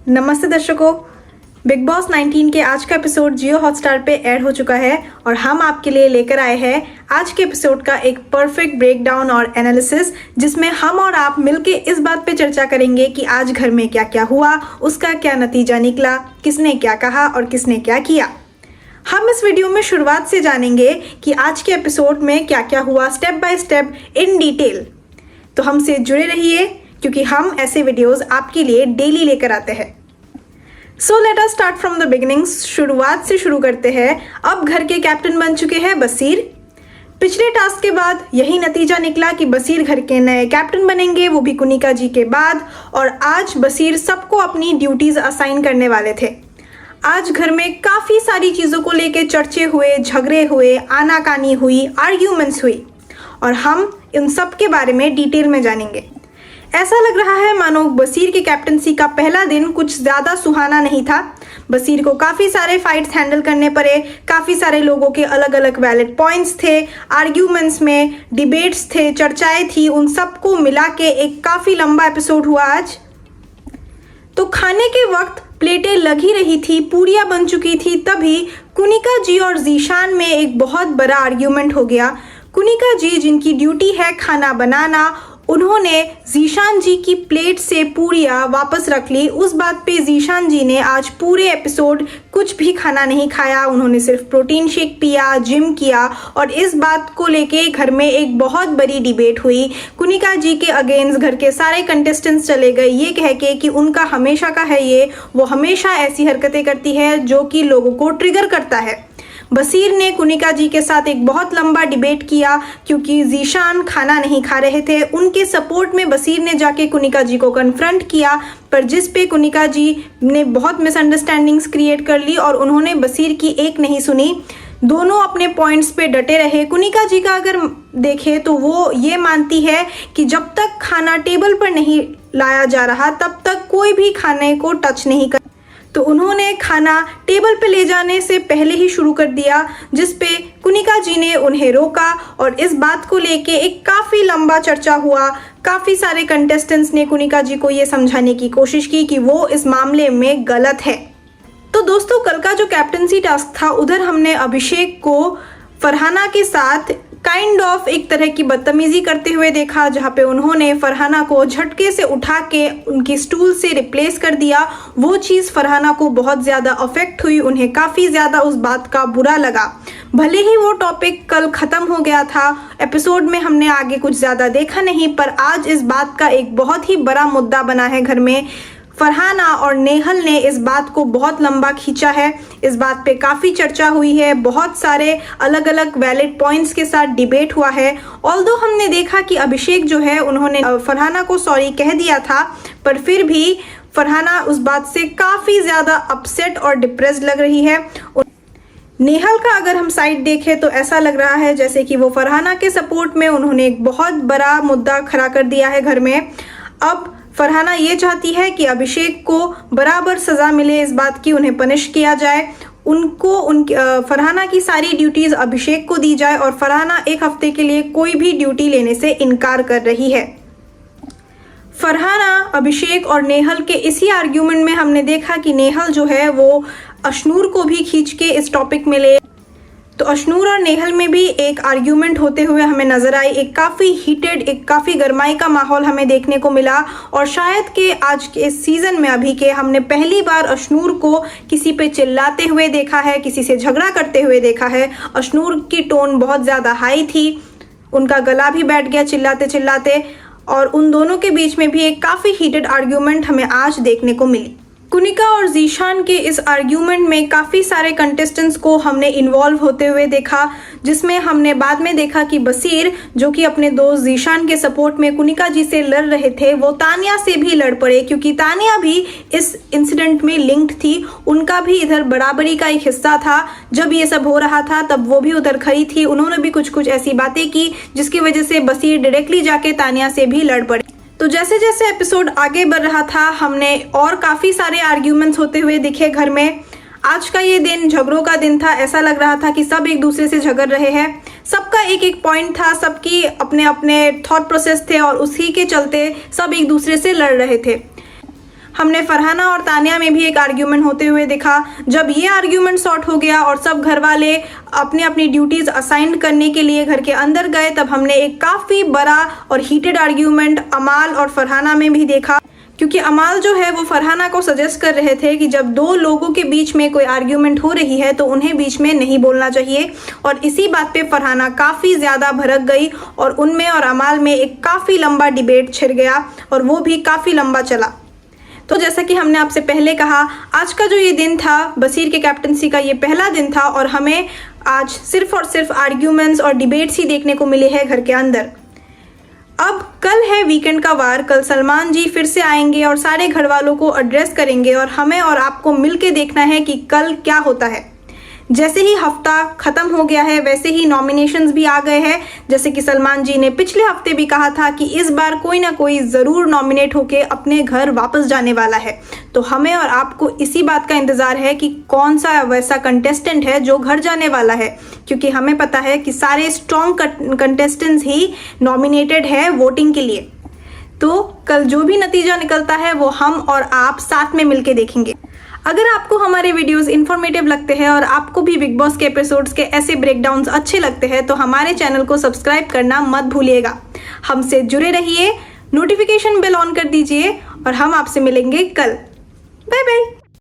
नमस्ते दर्शकों, big boss 19 के आज का एपिसोड जियो हॉटस्टार पे ऐड हो चुका है और हम आपके लिए लेकर आए हैं आज के एपिसोड का एक परफेक्ट ब्रेकडाउन और एनालिसिस, जिसमें हम और आप मिलके इस बात पे चर्चा करेंगे कि आज घर में क्या क्या हुआ, उसका क्या नतीजा निकला, किसने क्या कहा और किसने क्या किया। हम इस वीडियो में शुरुआत से जानेंगे कि आज के एपिसोड में क्या क्या हुआ, step by step in detail. तो हमसे जुड़े रहिए क्योंकि हम ऐसे वीडियोस आपके लिए डेली लेकर आते हैं। So let us start from the beginning. शुरुआत से शुरू करते हैं। अब घर के कैप्टन बन चुके हैं बसीर। पिछले टास्क के बाद यही नतीजा निकला कि बसीर घर के नए कैप्टन बनेंगे, वो भी कुनिका जी के बाद। और आज बसीर सबको अपनी ड्यूटीज असाइन करने वाले थे। आज घर में काफ़ी सारी चीज़ों को लेकर चर्चे हुए, झगड़े हुए, आनाकानी हुई, आर्ग्यूमेंट्स हुई और हम इन सब के बारे में डिटेल में जानेंगे। ऐसा लग रहा है मानो बसीर की कैप्टनसी का पहला दिन कुछ ज़्यादा सुहाना नहीं था। बसीर को काफ़ी सारे फाइट्स हैंडल करने पड़े, काफ़ी सारे लोगों के अलग अलग वैलिड पॉइंट्स थे, आर्ग्यूमेंट्स में डिबेट्स थे, चर्चाएं थी, उन सबको मिला के एक काफ़ी लंबा एपिसोड हुआ आज। तो खाने के वक्त प्लेटें लग ही रही थी, पूरियां बन चुकी थी, तभी कुनिका जी और जीशान में एक बहुत बड़ा आर्ग्यूमेंट हो गया। कुनिका जी, जिनकी ड्यूटी है खाना बनाना, उन्होंने जीशान जी की प्लेट से पूरियां वापस रख ली। उस बात पे जीशान जी ने आज पूरे एपिसोड कुछ भी खाना नहीं खाया। उन्होंने सिर्फ प्रोटीन शेक पिया, जिम किया और इस बात को लेके घर में एक बहुत बड़ी डिबेट हुई। कुनिका जी के अगेंस्ट घर के सारे कंटेस्टेंट्स चले गए ये कह के कि उनका हमेशा का है ये, वो हमेशा ऐसी हरकतें करती है जो कि लोगों को ट्रिगर करता है। बसीर ने कुनिका जी के साथ एक बहुत लंबा डिबेट किया क्योंकि जीशान खाना नहीं खा रहे थे। उनके सपोर्ट में बसीर ने जाके कुनिका जी को कन्फ्रंट किया, पर जिस पे कुनिका जी ने बहुत मिसअंडरस्टैंडिंग्स क्रिएट कर ली और उन्होंने बसीर की एक नहीं सुनी। दोनों अपने पॉइंट्स पे डटे रहे। कुनिका जी का अगर देखें तो वो ये मानती है कि जब तक खाना टेबल पर नहीं लाया जा रहा तब तक कोई भी खाने को टच नहीं कर, तो उन्होंने खाना टेबल पे ले जाने से पहले ही शुरू कर दिया, जिस पे कुनिका जी ने उन्हें रोका और इस बात को लेके एक काफ़ी लंबा चर्चा हुआ। काफ़ी सारे कंटेस्टेंट्स ने कुनिका जी को ये समझाने की कोशिश की कि वो इस मामले में गलत है। तो दोस्तों, कल का जो कैप्टनसी टास्क था उधर हमने अभिषेक को फरहाना के साथ काइंड ऑफ एक तरह की बदतमीजी करते हुए देखा, जहाँ पे उन्होंने फरहाना को झटके से उठा के उनकी स्टूल से रिप्लेस कर दिया। वो चीज़ फरहाना को बहुत ज़्यादा अफेक्ट हुई, उन्हें काफ़ी ज़्यादा उस बात का बुरा लगा। भले ही वो टॉपिक कल ख़त्म हो गया था, एपिसोड में हमने आगे कुछ ज़्यादा देखा नहीं, पर आज इस बात का एक बहुत ही बड़ा मुद्दा बना है घर में। फरहाना और नेहल ने इस बात को बहुत लंबा खींचा है, इस बात पे काफ़ी चर्चा हुई है, बहुत सारे अलग अलग वैलिड पॉइंट्स के साथ डिबेट हुआ है। ऑल्दो हमने देखा कि अभिषेक जो है उन्होंने फरहाना को सॉरी कह दिया था, पर फिर भी फरहाना उस बात से काफ़ी ज़्यादा अपसेट और डिप्रेस्ड लग रही है। नेहल का अगर हम साइड देखें तो ऐसा लग रहा है जैसे कि वो फरहाना के सपोर्ट में उन्होंने एक बहुत बड़ा मुद्दा खड़ा कर दिया है घर में। अब फरहाना ये चाहती है कि अभिषेक को बराबर सज़ा मिले, इस बात की उन्हें पनिश किया जाए, फरहाना की सारी ड्यूटीज़ अभिषेक को दी जाए और फरहाना एक हफ्ते के लिए कोई भी ड्यूटी लेने से इनकार कर रही है। फरहाना, अभिषेक और नेहल के इसी आर्ग्यूमेंट में हमने देखा कि नेहल जो है वो अशनूर को भी खींच के इस टॉपिक में ले, तो अशनूर और नेहल में भी एक आर्ग्यूमेंट होते हुए हमें नजर आई। एक काफ़ी हीटेड, एक काफ़ी गरमाई का माहौल हमें देखने को मिला और शायद के आज के इस सीज़न में अभी के हमने पहली बार अशनूर को किसी पे चिल्लाते हुए देखा है, किसी से झगड़ा करते हुए देखा है। अशनूर की टोन बहुत ज़्यादा हाई थी, उनका गला भी बैठ गया चिल्लाते चिल्लाते और उन दोनों के बीच में भी एक काफ़ी हीटेड आर्ग्यूमेंट हमें आज देखने को मिली। कुनिका और जीशान के इस आर्ग्यूमेंट में काफ़ी सारे कंटेस्टेंट्स को हमने इन्वॉल्व होते हुए देखा, जिसमें हमने बाद में देखा कि बसीर, जो कि अपने दोस्त जीशान के सपोर्ट में कुनिका जी से लड़ रहे थे, वो तानिया से भी लड़ पड़े क्योंकि तानिया भी इस इंसिडेंट में लिंक्ड थी। उनका भी इधर बराबरी का एक हिस्सा था। जब ये सब हो रहा था तब वो भी उधर खड़ी थी, उन्होंने भी कुछ कुछ ऐसी बातें की जिसकी वजह से बसीर डायरेक्टली जाके तानिया से भी लड़ पड़े। तो जैसे जैसे एपिसोड आगे बढ़ रहा था हमने और काफ़ी सारे आर्ग्यूमेंट्स होते हुए दिखे घर में। आज का ये दिन झगड़ों का दिन था, ऐसा लग रहा था कि सब एक दूसरे से झगड़ रहे हैं। सबका एक एक पॉइंट था, सबकी अपने अपने थॉट प्रोसेस थे और उसी के चलते सब एक दूसरे से लड़ रहे थे। हमने फरहाना और तानिया में भी एक आर्ग्यूमेंट होते हुए देखा। जब ये आर्ग्यूमेंट सॉर्ट हो गया और सब घर वाले अपनी अपनी ड्यूटीज असाइन करने के लिए घर के अंदर गए, तब हमने एक काफ़ी बड़ा और हीटेड आर्ग्यूमेंट अमाल और फरहाना में भी देखा, क्योंकि अमाल जो है वो फरहाना को सजेस्ट कर रहे थे कि जब दो लोगों के बीच में कोई आर्ग्यूमेंट हो रही है तो उन्हें बीच में नहीं बोलना चाहिए। और इसी बात पे फरहाना काफ़ी ज़्यादा भड़क गई और उनमें और अमाल में एक काफ़ी लंबा डिबेट छिड़ गया और वो भी काफ़ी लंबा चला। तो जैसा कि हमने आपसे पहले कहा, आज का जो ये दिन था बसीर के कैप्टनसी का, ये पहला दिन था और हमें आज सिर्फ और सिर्फ आर्ग्यूमेंट्स और डिबेट्स ही देखने को मिले हैं घर के अंदर। अब कल है वीकेंड का वार, कल सलमान जी फिर से आएंगे और सारे घर वालों को एड्रेस करेंगे और हमें और आपको मिलके देखना है कि कल क्या होता है। जैसे ही हफ्ता ख़त्म हो गया है वैसे ही नॉमिनेशंस भी आ गए हैं। जैसे कि सलमान जी ने पिछले हफ्ते भी कहा था कि इस बार कोई ना कोई ज़रूर नॉमिनेट होके अपने घर वापस जाने वाला है। तो हमें और आपको इसी बात का इंतज़ार है कि कौन सा वैसा कंटेस्टेंट है जो घर जाने वाला है, क्योंकि हमें पता है कि सारे स्ट्रॉन्ग कंटेस्टेंट्स ही नॉमिनेटेड है वोटिंग के लिए। तो कल जो भी नतीजा निकलता है वो हम और आप साथ में मिलके देखेंगे। अगर आपको हमारे वीडियोस इन्फॉर्मेटिव लगते हैं और आपको भी बिग बॉस के एपिसोड्स के ऐसे ब्रेकडाउन्स अच्छे लगते हैं तो हमारे चैनल को सब्सक्राइब करना मत भूलिएगा। हमसे जुड़े रहिए, नोटिफिकेशन बेल ऑन कर दीजिए और हम आपसे मिलेंगे कल। Bye bye.